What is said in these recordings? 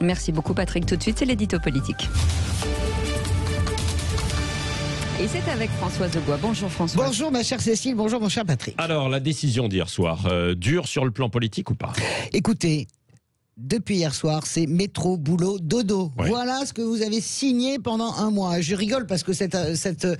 Merci beaucoup Patrick. Tout de suite, c'est l'édito politique. Et c'est avec Françoise Degois. Bonjour François. Bonjour ma chère Cécile, bonjour mon cher Patrick. Alors, la décision d'hier soir, dure sur le plan politique ou pas? Écoutez, depuis hier soir, c'est métro, boulot, dodo. Oui. Voilà ce que vous avez signé pendant un mois. Je rigole parce que cette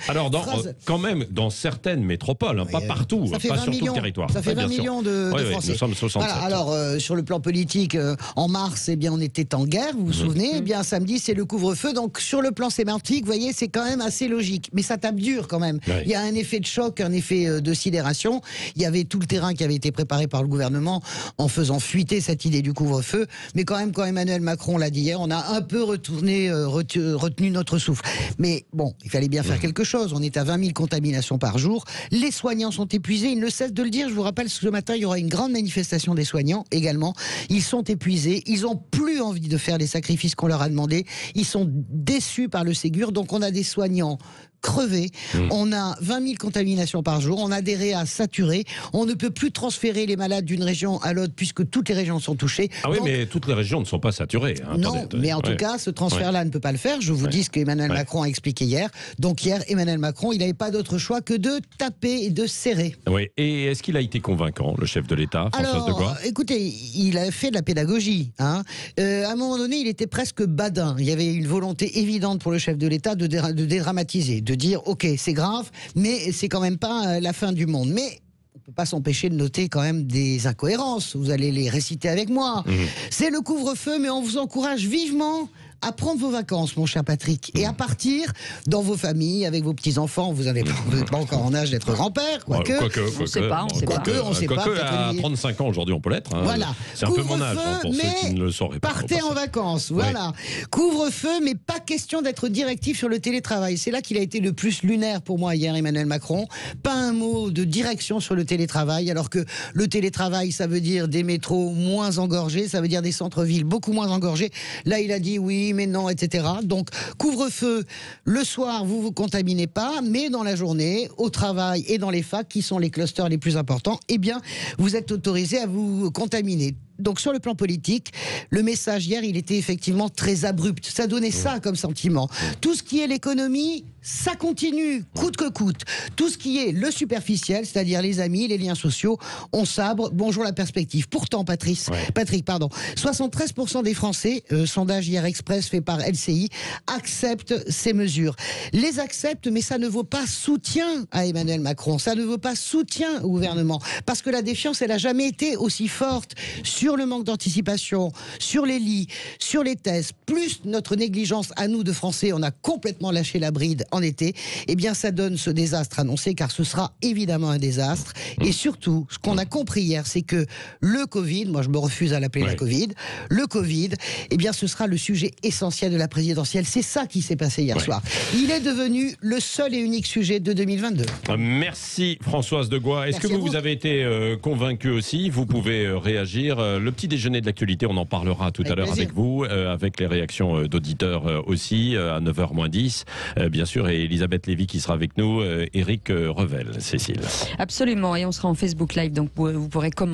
Alors, phrase... quand même, dans certaines métropoles, hein, pas partout, ça fait pas 20 sur tout millions, le territoire. Ça fait Ouais, 20 bien sûr. millions de Oui, Français. nous sommes 67. Voilà, alors, sur le plan politique, en mars, eh bien, on était en guerre, vous vous souvenez. Eh bien, samedi, c'est le couvre-feu. Donc, sur le plan sémantique, vous voyez, c'est quand même assez logique. Mais ça tape dur quand même. Oui. Il y a un effet de choc, un effet de sidération. Il y avait tout le terrain qui avait été préparé par le gouvernement en faisant fuiter cette idée du couvre-feu. Mais quand Emmanuel Macron l'a dit hier, on a un peu retenu notre souffle. Mais bon, il fallait bien faire quelque chose. On est à 20 000 contaminations par jour. Les soignants sont épuisés. Ils ne cessent de le dire. Je vous rappelle que ce matin, il y aura une grande manifestation des soignants également. Ils sont épuisés. Ils n'ont plus envie de faire les sacrifices qu'on leur a demandés. Ils sont déçus par le Ségur. Donc on a des soignants crevés, on a 20 000 contaminations par jour, on a des réas saturés, on ne peut plus transférer les malades d'une région à l'autre puisque toutes les régions sont touchées. Ah oui, Donc, mais toutes les régions ne sont pas saturées. Hein. non, Attendez. mais en tout Ouais. cas, ce transfert-là ne peut pas le faire. Je vous dis ce qu'Emmanuel Macron a expliqué hier. Donc hier, Emmanuel Macron, il n'avait pas d'autre choix que de taper et de serrer. Oui. Et est-ce qu'il a été convaincant, le chef de l'État, Françoise Degois? Alors, écoutez, il a fait de la pédagogie. Hein. À un moment donné, il était presque badin. Il y avait une volonté évidente pour le chef de l'État de dédramatiser, de dire, ok, c'est grave, mais c'est quand même pas la fin du monde. Mais on ne peut pas s'empêcher de noter quand même des incohérences. Vous allez les réciter avec moi. C'est le couvre-feu, mais on vous encourage vivement à prendre vos vacances, mon cher Patrick, et à partir dans vos familles, avec vos petits-enfants. Vous n'êtes pas encore en âge d'être grand-père, quoique. On ne sait pas, on sait pas. Quoique, on ne sait pas. Quoique, à 35 ans aujourd'hui, on peut l'être. Hein. Voilà. C'est un peu mon âge, hein, pour ceux mais qui ne le sauraient pas. Partez en vacances, voilà. Couvre-feu, mais pas question d'être directif sur le télétravail. C'est là qu'il a été le plus lunaire pour moi hier, Emmanuel Macron. Pas un mot de direction sur le télétravail, alors que le télétravail, ça veut dire des métros moins engorgés, ça veut dire des centres-villes beaucoup moins engorgés. Là, il a dit oui, mais non, etc. Donc, couvre-feu, le soir, vous vous contaminez pas, mais dans la journée, au travail et dans les facs, qui sont les clusters les plus importants, eh bien, vous êtes autorisé à vous contaminer. Donc sur le plan politique, le message hier, il était effectivement très abrupt. Ça donnait ça comme sentiment. Tout ce qui est l'économie, ça continue, coûte que coûte. Tout ce qui est le superficiel, c'est-à-dire les amis, les liens sociaux, on sabre, bonjour la perspective. Pourtant, Patrick, 73% des Français, sondage hier express fait par LCI, acceptent ces mesures. Les acceptent, mais ça ne vaut pas soutien à Emmanuel Macron, ça ne vaut pas soutien au gouvernement, parce que la défiance, elle n'a jamais été aussi forte sur le manque d'anticipation, sur les lits, sur les tests, plus notre négligence à nous de Français, on a complètement lâché la bride en été, eh bien ça donne ce désastre annoncé, car ce sera évidemment un désastre. Et surtout, ce qu'on a compris hier, c'est que le Covid, moi je me refuse à l'appeler la Covid, le Covid, eh bien ce sera le sujet essentiel de la présidentielle. C'est ça qui s'est passé hier soir. Il est devenu le seul et unique sujet de 2022. Merci Françoise Degois. Est-ce que vous avez été convaincu aussi? Vous pouvez réagir. Le petit déjeuner de l'actualité, on en parlera tout à l'heure avec vous, avec les réactions d'auditeurs aussi, à 9h-10, bien sûr, et Elisabeth Lévy qui sera avec nous, Éric Revel, Cécile. Absolument, et on sera en Facebook Live, donc vous pourrez commenter.